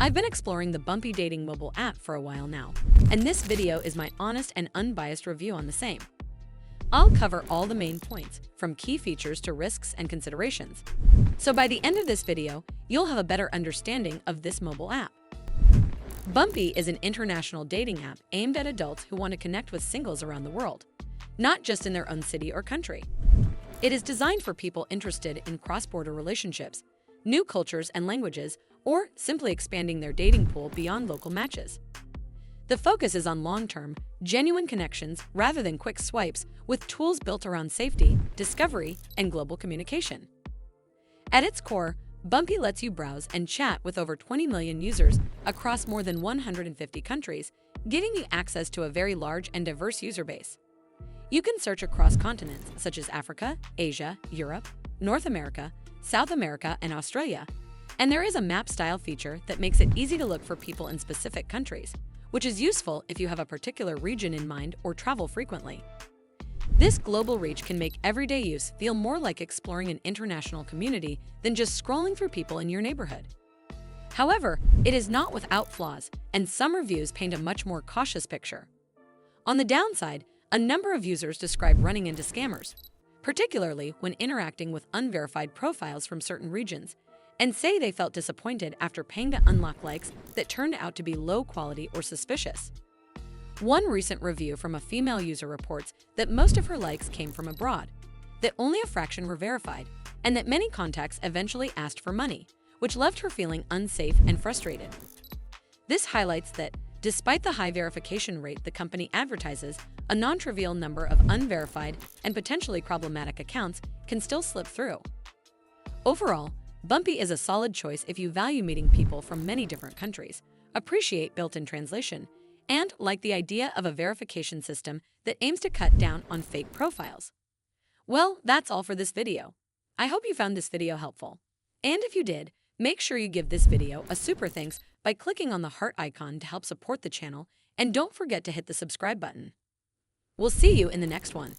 I've been exploring the Bumpy Dating Mobile App for a while now, and this video is my honest and unbiased review on the same. I'll cover all the main points, from key features to risks and considerations. So by the end of this video, you'll have a better understanding of this mobile app. Bumpy is an international dating app aimed at adults who want to connect with singles around the world, not just in their own city or country. It is designed for people interested in cross-border relationships, new cultures and languages, or simply expanding their dating pool beyond local matches. The focus is on long-term, genuine connections rather than quick swipes, with tools built around safety, discovery, and global communication. At its core, Bumpy lets you browse and chat with over 20 million users across more than 150 countries, giving you access to a very large and diverse user base. You can search across continents such as Africa, Asia, Europe, North America, South America, and Australia. And there is a map-style feature that makes it easy to look for people in specific countries, which is useful if you have a particular region in mind or travel frequently. This global reach can make everyday use feel more like exploring an international community than just scrolling through people in your neighborhood. However, it is not without flaws, and some reviews paint a much more cautious picture. On the downside, a number of users describe running into scammers, particularly when interacting with unverified profiles from certain regions, and say they felt disappointed after paying to unlock likes that turned out to be low quality or suspicious. One recent review from a female user reports that most of her likes came from abroad, that only a fraction were verified, and that many contacts eventually asked for money, which left her feeling unsafe and frustrated. This highlights that, despite the high verification rate the company advertises, a non-trivial number of unverified and potentially problematic accounts can still slip through. Overall, Bumpy is a solid choice if you value meeting people from many different countries, appreciate built-in translation, and like the idea of a verification system that aims to cut down on fake profiles. Well, that's all for this video. I hope you found this video helpful. And if you did, make sure you give this video a super thanks by clicking on the heart icon to help support the channel, and don't forget to hit the subscribe button. We'll see you in the next one.